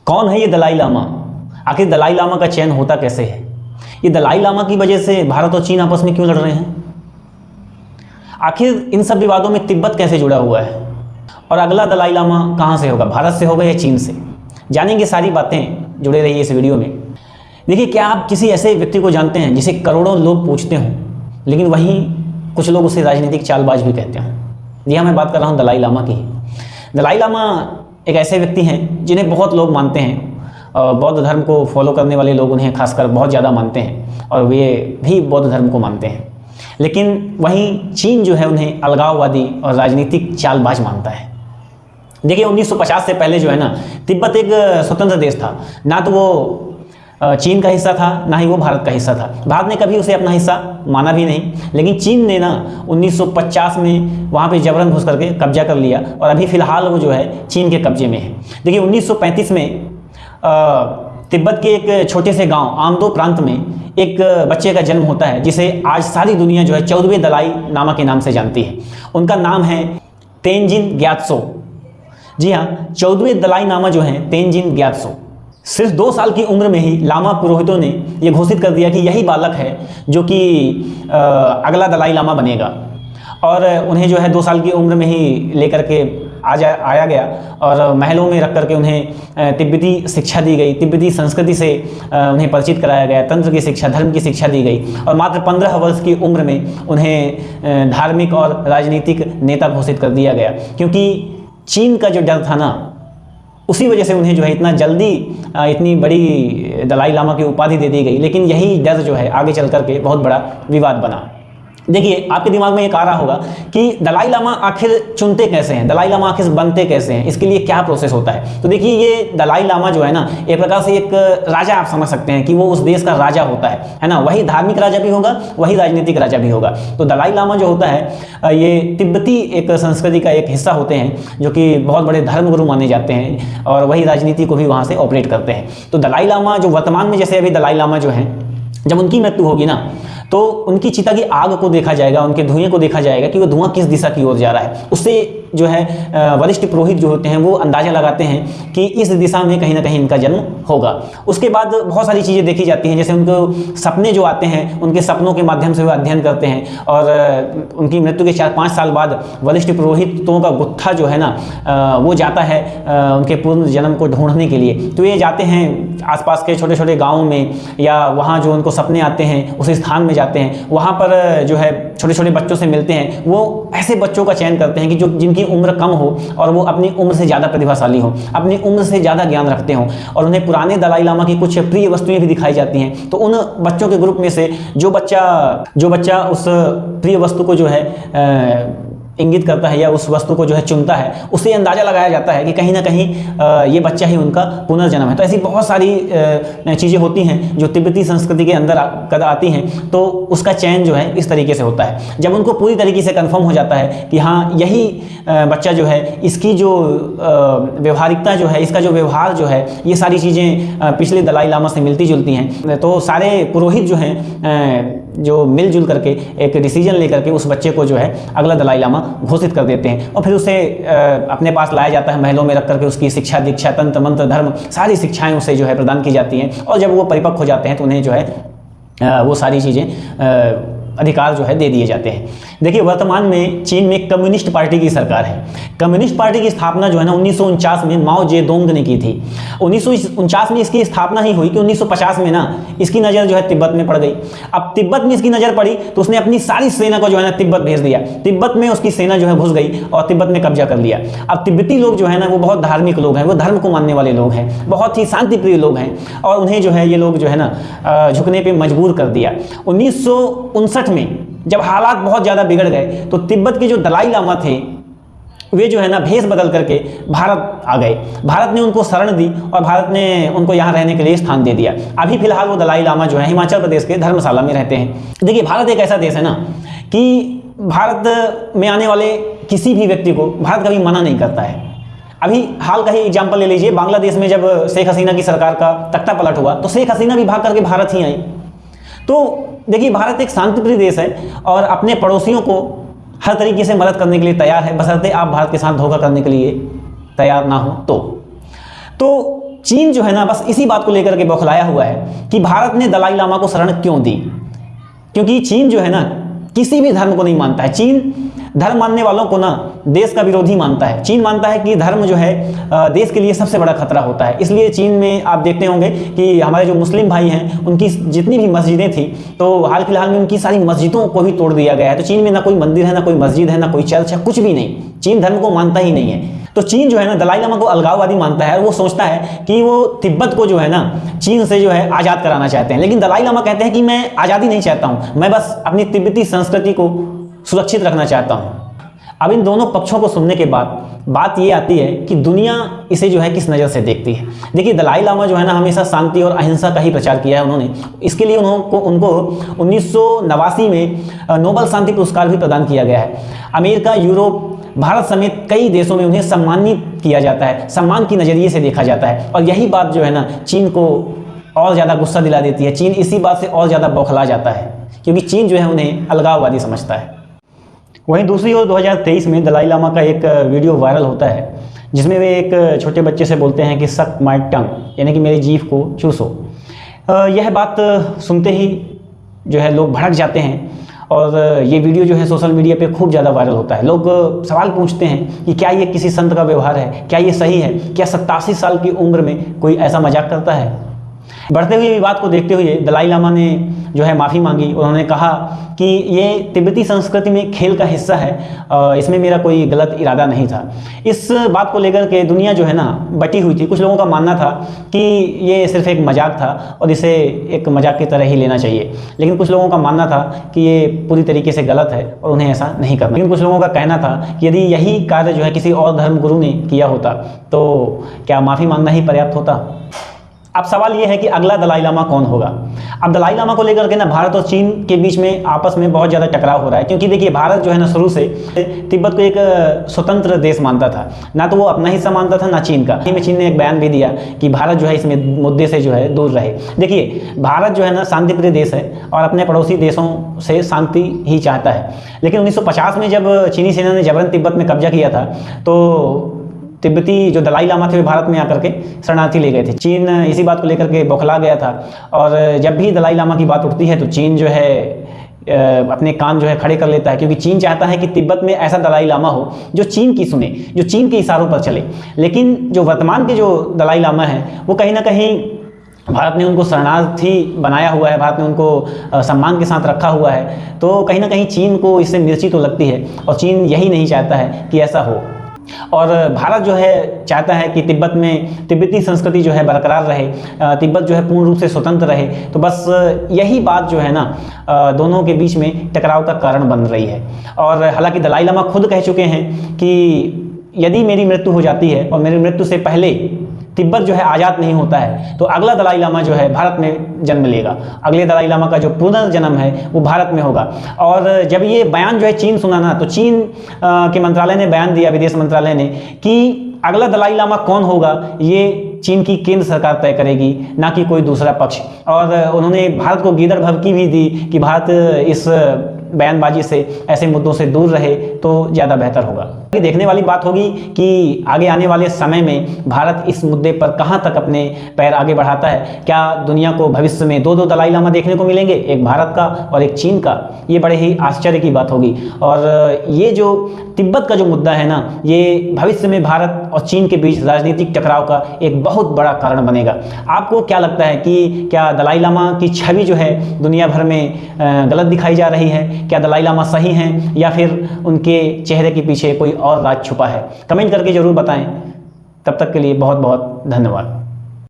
कौन है ये दलाई लामा? आखिर दलाई लामा का चयन होता कैसे है? ये दलाई लामा की वजह से भारत और चीन आपस में क्यों लड़ रहे हैं? आखिर इन सब विवादों में तिब्बत कैसे जुड़ा हुआ है? और अगला दलाई लामा कहाँ से होगा, भारत से होगा या चीन से? जानेंगे सारी बातें, जुड़े रहिए इस वीडियो में। देखिए, क्या आप किसी ऐसे व्यक्ति को जानते हैं जिसे करोड़ों लोग पूछते हों, लेकिन वहीं कुछ लोग उसे राजनीतिक चालबाज भी कहते हैं? जी हाँ, मैं बात कर रहा हूँ दलाई लामा की। दलाई लामा एक ऐसे व्यक्ति हैं जिन्हें बहुत लोग मानते हैं, बौद्ध धर्म को फॉलो करने वाले लोग उन्हें खासकर बहुत ज़्यादा मानते हैं और वे भी बौद्ध धर्म को मानते हैं। लेकिन वहीं चीन जो है उन्हें अलगाववादी और राजनीतिक चालबाज मानता है। देखिए, 1950 से पहले जो है ना, तिब्बत एक स्वतंत्र देश था। ना तो वो चीन का हिस्सा था, ना ही वो भारत का हिस्सा था। भारत ने कभी उसे अपना हिस्सा माना भी नहीं, लेकिन चीन ने ना 1950 में वहाँ पे जबरन घुस करके कब्जा कर लिया और अभी फ़िलहाल वो जो है चीन के कब्जे में है। देखिए, 1935 में तिब्बत के एक छोटे से गांव आमदो प्रांत में एक बच्चे का जन्म होता है, जिसे आज सारी दुनिया जो है 14वें दलाई लामा के नाम से जानती है। उनका नाम है तेंजिन ग्यात्सो। जी हाँ, 14वें दलाई लामा जो है तेंजिन ग्यात्सो। सिर्फ 2 साल की उम्र में ही लामा पुरोहितों ने यह घोषित कर दिया कि यही बालक है जो कि अगला दलाई लामा बनेगा। और उन्हें जो है 2 साल की उम्र में ही लेकर के आया गया और महलों में रख करके उन्हें तिब्बती शिक्षा दी गई, तिब्बती संस्कृति से उन्हें परिचित कराया गया, तंत्र की शिक्षा, धर्म की शिक्षा दी गई और मात्र 15 वर्ष की उम्र में उन्हें धार्मिक और राजनीतिक नेता घोषित कर दिया गया। क्योंकि चीन का जो डर था ना, उसी वजह से उन्हें जो है इतना जल्दी इतनी बड़ी दलाई लामा की उपाधि दे दी गई। लेकिन यही डर जो है आगे चल करके बहुत बड़ा विवाद बना। देखिए, आपके दिमाग में एक आ रहा होगा कि दलाई लामा आखिर चुनते कैसे हैं, दलाई लामा आखिर बनते कैसे हैं, इसके लिए क्या प्रोसेस होता है? तो देखिए, ये दलाई लामा जो है ना, एक प्रकार से एक राजा आप समझ सकते हैं कि वो उस देश का राजा होता है ना। वही धार्मिक राजा भी होगा, वही राजनीतिक राजा भी होगा। तो दलाई लामा जो होता है ये तिब्बती एक संस्कृति का एक हिस्सा होते हैं, जो कि बहुत बड़े धर्मगुरु माने जाते हैं और वही राजनीति को भी वहाँ से ऑपरेट करते हैं। तो दलाई लामा जो वर्तमान में, जैसे अभी दलाई लामा जो है, जब उनकी मृत्यु होगी ना, तो उनकी चिता की आग को देखा जाएगा, उनके धुएं को देखा जाएगा कि वो धुआं किस दिशा की ओर जा रहा है। उससे जो है वरिष्ठ पुरोहित जो होते हैं वो अंदाज़ा लगाते हैं कि इस दिशा में कहीं ना कहीं इनका जन्म होगा। उसके बाद बहुत सारी चीज़ें देखी जाती हैं, जैसे उनको सपने जो आते हैं, उनके सपनों के माध्यम से वो अध्ययन करते हैं और उनकी मृत्यु के 4-5 साल बाद वरिष्ठ पुरोहितों का गुत्था जो है ना वो जाता है उनके पूर्ण जन्म को ढूंढने के लिए। तो ये जाते हैं आसपास के छोटे छोटे गाँवों में, या वहाँ जो उनको सपने आते हैं उस स्थान में जाते हैं, वहाँ पर जो है छोटे छोटे बच्चों से मिलते हैं। वो ऐसे बच्चों का चयन करते हैं कि जो जिनकी उम्र कम हो और वो अपनी उम्र से ज़्यादा प्रतिभाशाली हो, अपनी उम्र से ज़्यादा ज्ञान रखते हों, और उन्हें पुराने दलाई लामा की कुछ प्रिय वस्तुएं भी दिखाई जाती हैं। तो उन बच्चों के ग्रुप में से जो बच्चा उस प्रिय वस्तु को जो है इंगित करता है या उस वस्तु को जो है चुनता है, उससे अंदाज़ा लगाया जाता है कि कहीं ना कहीं ये बच्चा ही उनका पुनर्जन्म है। तो ऐसी बहुत सारी चीज़ें होती हैं जो तिब्बती संस्कृति के अंदर आती हैं। तो उसका चयन जो है इस तरीके से होता है। जब उनको पूरी तरीके से कंफर्म हो जाता है कि हाँ यही बच्चा जो है, इसकी जो व्यवहारिकता जो है, इसका जो व्यवहार जो है, ये सारी चीज़ें पिछले दलाई लामा से मिलती जुलती हैं, तो सारे पुरोहित जो हैं जो मिलजुल करके एक डिसीजन लेकर के उस बच्चे को जो है अगला दलाई लामा घोषित कर देते हैं और फिर उसे अपने पास लाया जाता है, महलों में रख करके उसकी शिक्षा दीक्षा, तंत्र मंत्र धर्म सारी शिक्षाएं उसे जो है प्रदान की जाती हैं। और जब वो परिपक्व हो जाते हैं तो उन्हें जो है वो सारी चीज़ें अधिकार जो है दे दिए जाते हैं। देखिए, वर्तमान में चीन में कम्युनिस्ट पार्टी की सरकार है। कम्युनिस्ट पार्टी की स्थापना जो है ना 1949 में माओ जेडोंग ने की थी। 1949 में इसकी स्थापना ही हुई कि 1950 में ना इसकी नज़र जो है तिब्बत में पड़ गई। अब तिब्बत में इसकी नज़र पड़ी तो उसने अपनी सारी सेना को जो है ना तिब्बत भेज दिया। तिब्बत में उसकी सेना जो है घुस गई और तिब्बत में कब्जा कर लिया। अब तिब्बती लोग जो है ना वो बहुत धार्मिक लोग हैं, वो धर्म को मानने वाले लोग हैं, बहुत ही शांतिप्रिय लोग हैं और उन्हें जो है ये लोग जो है ना झुकने पर मजबूर कर दिया। 1959 में जब हालात बहुत ज़्यादा बिगड़ गए तो तिब्बत के जो दलाई लामा थे वे जो है ना भेष बदल करके भारत आ गए। भारत ने उनको शरण दी और भारत ने उनको यहाँ रहने के लिए स्थान दे दिया। अभी फिलहाल वो दलाई लामा जो है हिमाचल प्रदेश के धर्मशाला में रहते हैं। देखिए, भारत एक ऐसा देश है ना कि भारत में आने वाले किसी भी व्यक्ति को भारत कभी मना नहीं करता है। अभी हाल का ही एग्जाम्पल ले लीजिए, बांग्लादेश में जब शेख हसीना की सरकार का तख्ता पलट हुआ तो शेख हसीना भी भाग करके भारत ही आई। तो देखिए, भारत एक शांतिप्रिय देश है और अपने पड़ोसियों को हर तरीके से मदद करने के लिए तैयार है, बशर्ते आप भारत के साथ धोखा करने के लिए तैयार ना हो। तो तो चीन जो है ना बस इसी बात को लेकर के बौखलाया हुआ है कि भारत ने दलाई लामा को शरण क्यों दी, क्योंकि चीन जो है ना किसी भी धर्म को नहीं मानता है। चीन धर्म मानने वालों को ना देश का विरोधी मानता है। चीन मानता है कि धर्म जो है देश के लिए सबसे बड़ा खतरा होता है। इसलिए चीन में आप देखते होंगे कि हमारे जो मुस्लिम भाई हैं उनकी जितनी भी मस्जिदें थी तो हाल फिलहाल में उनकी सारी मस्जिदों को भी तोड़ दिया गया है। तो चीन में ना कोई मंदिर है, ना कोई मस्जिद है, ना कोई चर्च है, कुछ भी नहीं। चीन धर्म को मानता ही नहीं है। तो चीन जो है ना दलाई लामा को अलगाववादी मानता है और वो सोचता है कि वो तिब्बत को जो है ना चीन से जो है आज़ाद कराना चाहते हैं। लेकिन दलाई लामा कहते हैं कि मैं आज़ादी नहीं चाहता हूँ, मैं बस अपनी तिब्बती संस्कृति को सुरक्षित रखना चाहता हूँ। अब इन दोनों पक्षों को सुनने के बाद बात ये आती है कि दुनिया इसे जो है किस नज़र से देखती है। देखिए दलाई लामा जो है ना हमेशा शांति और अहिंसा का ही प्रचार किया है उन्होंने। इसके लिए उनको 1989 में नोबेल शांति पुरस्कार भी प्रदान किया गया है। अमेरिका, यूरोप, भारत समेत कई देशों में उन्हें सम्मानित किया जाता है, सम्मान की नज़रिए से देखा जाता है। और यही बात जो है ना चीन को और ज़्यादा गुस्सा दिला देती है। चीन इसी बात से और ज़्यादा बौखला जाता है क्योंकि चीन जो है उन्हें अलगाववादी समझता है। वहीं दूसरी ओर 2023 में दलाई लामा का एक वीडियो वायरल होता है जिसमें वे एक छोटे बच्चे से बोलते हैं कि सक माय टंग, यानी कि मेरी जीभ को चूसो। यह बात सुनते ही जो है लोग भड़क जाते हैं और ये वीडियो जो है सोशल मीडिया पे खूब ज़्यादा वायरल होता है। लोग सवाल पूछते हैं कि क्या ये किसी संत का व्यवहार है, क्या ये सही है, क्या 87 साल की उम्र में कोई ऐसा मजाक करता है। बढ़ते हुए विवाद को देखते हुए दलाई लामा ने जो है माफ़ी मांगी। उन्होंने कहा कि ये तिब्बती संस्कृति में खेल का हिस्सा है, इसमें मेरा कोई गलत इरादा नहीं था। इस बात को लेकर के दुनिया जो है ना बटी हुई थी। कुछ लोगों का मानना था कि ये सिर्फ एक मजाक था और इसे एक मजाक की तरह ही लेना चाहिए, लेकिन कुछ लोगों का मानना था कि ये पूरी तरीके से गलत है और उन्हें ऐसा नहीं करना। लेकिन कुछ लोगों का कहना था कि यदि यही कार्य जो है किसी और धर्म गुरु ने किया होता तो क्या माफ़ी मांगना ही पर्याप्त होता। अब सवाल ये है कि अगला दलाई लामा कौन होगा। अब दलाई लामा को लेकर के ना भारत और चीन के बीच में आपस में बहुत ज़्यादा टकराव हो रहा है, क्योंकि देखिए भारत जो है ना शुरू से तिब्बत को एक स्वतंत्र देश मानता था, ना तो वो अपना हिस्सा मानता था ना चीन का। चीन ने एक बयान भी दिया कि भारत जो है इस मुद्दे से जो है दूर रहे। देखिए भारत जो है ना शांतिप्रिय देश है और अपने पड़ोसी देशों से शांति ही चाहता है। लेकिन 1950 में जब चीनी सेना ने जबरन तिब्बत में कब्जा किया था तो तिब्बती जो दलाई लामा थे वे भारत में आकर के शरणार्थी ले गए थे। चीन इसी बात को लेकर के बौखला गया था और जब भी दलाई लामा की बात उठती है तो चीन जो है अपने कान जो है खड़े कर लेता है, क्योंकि चीन चाहता है कि तिब्बत में ऐसा दलाई लामा हो जो चीन की सुने, जो चीन के इशारों पर चले। लेकिन जो वर्तमान के जो दलाई लामा है वो कहीं ना कहीं भारत ने उनको शरणार्थी बनाया हुआ है, भारत ने उनको सम्मान के साथ रखा हुआ है। तो कहीं ना कहीं चीन को इससे मिर्ची तो लगती है और चीन यही नहीं चाहता है कि ऐसा हो। और भारत जो है चाहता है कि तिब्बत में तिब्बती संस्कृति जो है बरकरार रहे, तिब्बत जो है पूर्ण रूप से स्वतंत्र रहे। तो बस यही बात जो है ना दोनों के बीच में टकराव का कारण बन रही है। और हालांकि दलाई लामा खुद कह चुके हैं कि यदि मेरी मृत्यु हो जाती है और मेरी मृत्यु से पहले तिब्बत जो है आज़ाद नहीं होता है तो अगला दलाई लामा जो है भारत में जन्म लेगा। अगले दलाई लामा का जो पुनर्जन्म है वो भारत में होगा। और जब ये बयान जो है चीन सुना ना तो चीन के मंत्रालय ने बयान दिया, विदेश मंत्रालय ने, कि अगला दलाई लामा कौन होगा ये चीन की केंद्र सरकार तय करेगी, ना कि कोई दूसरा पक्ष। और उन्होंने भारत को गीदड़ भभकी भी दी कि भारत इस बयानबाजी से, ऐसे मुद्दों से दूर रहे तो ज़्यादा बेहतर होगा। देखने वाली बात होगी कि आगे आने वाले समय में भारत इस मुद्दे पर कहां तक अपने पैर आगे बढ़ाता है। क्या दुनिया को भविष्य में दो दलाई लामा देखने को मिलेंगे, एक भारत का और एक चीन का? ये बड़े ही आश्चर्य की बात होगी। और ये जो तिब्बत का जो मुद्दा है ना, ये भविष्य में भारत और चीन के बीच राजनीतिक टकराव का एक बहुत बड़ा कारण बनेगा। आपको क्या लगता है कि क्या दलाई लामा की छवि जो है दुनिया भर में गलत दिखाई जा रही है? क्या दलाई लामा सही हैं या फिर उनके चेहरे के पीछे कोई और राज छुपा है? कमेंट करके जरूर बताएं। तब तक के लिए बहुत बहुत धन्यवाद।